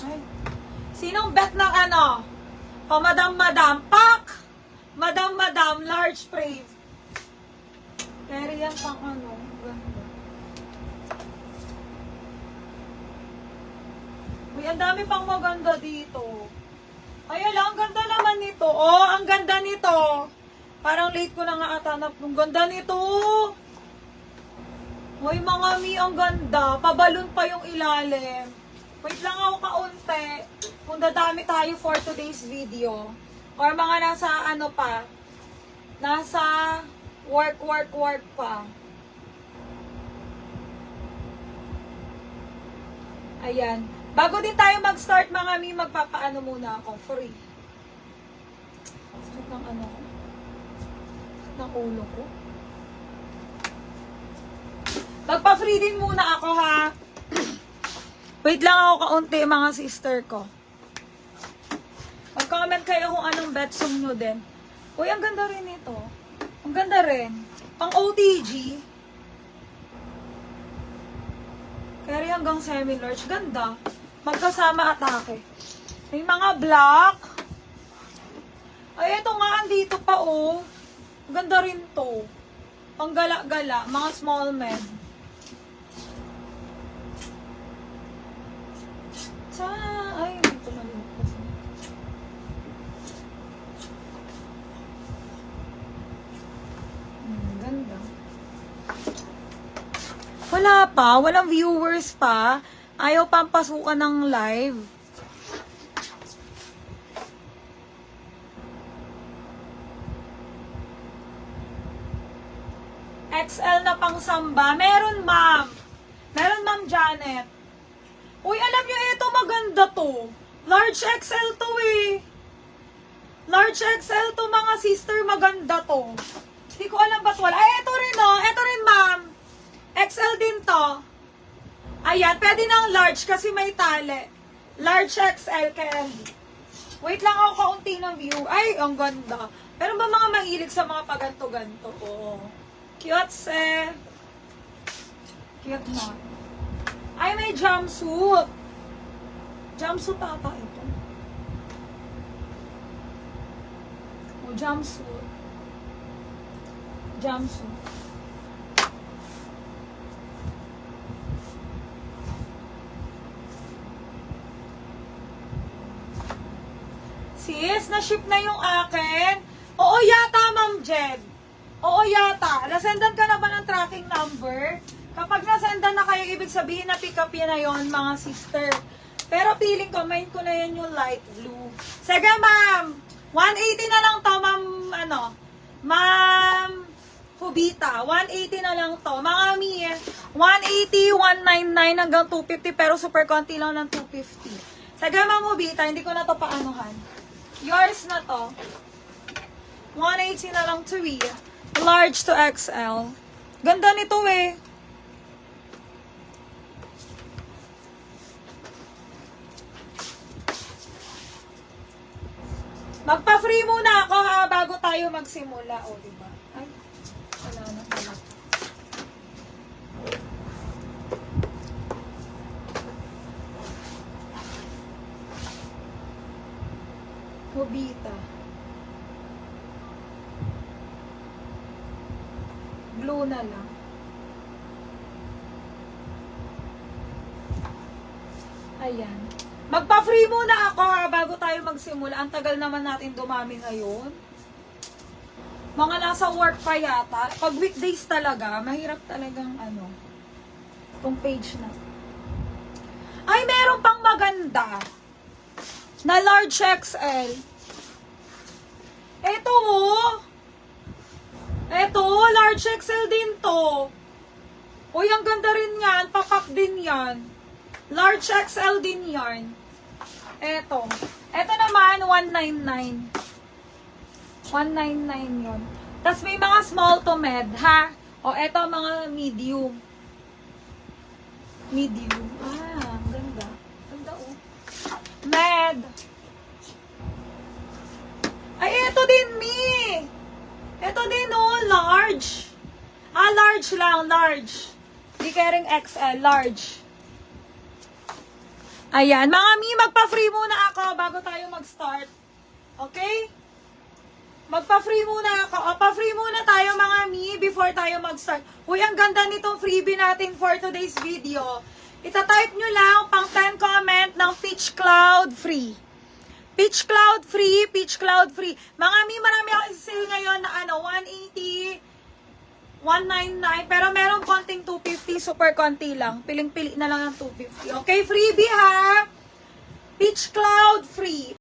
Ay. Sinong bet ng ano? Pamadam-madam. Pak! Madam-madam, large frame. Pero yan pang ano. Ganda. Uy, ang dami pang maganda dito. Ay, ala, ang ganda naman nito. Oh, ang ganda nito. Parang late ko na nga atanap. Ang ganda nito. Uy, mga mi, ang ganda. Pabalon pa yung ilalim. Wait lang ako kaunti. Kung dadami tayo for today's video. Or mga nasa ano pa. Nasa work pa. Ayan. Bago din tayo mag-start mga mi, magpapaano muna ako. Free. Sakit ng ano ko. Ng ulo ko. Magpa-free din muna ako ha. Wait lang ako kaunti mga sister ko. Mag-comment kayo kung anong betsong nyo din. Uy, ang ganda rin ito. Ang ganda rin. Pang OTG. Carry hanggang semi-large. Ganda. Magkasama atake. May mga black. Ay, ito nga, andito pa oh. Ganda rin to. Pang gala-gala. Mga small men. Ay, ito maliit kasi. Ganda. Wala pa. Walang viewers pa. Ayaw pang pasukan ng live. XL na pang samba. Meron, ma'am. Meron, ma'am Janet. Uy, alam nyo, ito maganda to. Large XL to eh. Large XL to mga sister, maganda to. Hindi ko alam ba't wala. Ay, ito rin oh. Ito rin, ma'am. XL din to. Ayan, pwede ng large kasi may tali. Large XL candy. Wait lang ako kaunti ng view. Ay, ang ganda. Pero ba mga mahilig sa mga paganto-ganto? Oo. Cute eh. Cute na. Ay, may jumpsuit. Jumpsuit ata ito. O, jumpsuit. Jumpsuit. Sis, na-ship na yung akin. Oo yata, Ma'am Jed. Oo yata. Nasendan ka na ba ng tracking number? Kapag nasendan na kayo, ibig sabihin na pick up yan na yun, mga sister. Pero feeling ko, main ko na yan yung light blue. Sige, ma'am. 180 na lang to, ma'am, ano, ma'am Hubita. 180 na lang to. Mga mi, 180, 199 hanggang 250, pero super konti lang ng 250. Sige, ma'am Hubita, hindi ko na to paanuhan. Yours na to. 180 na lang to me. Large to XL. Ganda nito eh. Magpa-free muna ako ha, bago tayo magsimula. O, diba? Ay, wala na pala. Hobita. Blue na lang. Ayan. Magpa-free muna ako ha, bago tayo magsimula. Ang tagal naman natin dumami ngayon. Mga nasa work pa yata. Pag weekdays talaga, mahirap talagang ano, itong page na. Ay, meron pang maganda. Na large XL. Eto mo. Eto, large XL din to. Uy, ang ganda rin yan. Papak din yan. Large XL din yarn. Eto. Eto naman, 199. 199 yun. Tapos may mga small to med, ha? O, eto mga medium. Medium. Ah, ang ganda. Ganda, oh. Med. Ay, eto din, me. Eto din, oh, large. Ah, large lang, large. Di kaya rin XL, large. Ayan, mga mi, magpa-free muna ako bago tayo mag-start. Okay? Magpa-free muna ako. O, pa-free muna tayo mga mi before tayo mag-start. Uy, ang ganda nitong freebie natin for today's video. Ita-type nyo lang pang 10 comment ng Peach Cloud Free. Peach Cloud Free, Peach Cloud Free. Mga mi, marami ako sale ngayon na 180, 199, pero meron konting 250, super konti lang. Piling-pili na lang ng 250. Okay, freebie ha? Peach Cloud Free.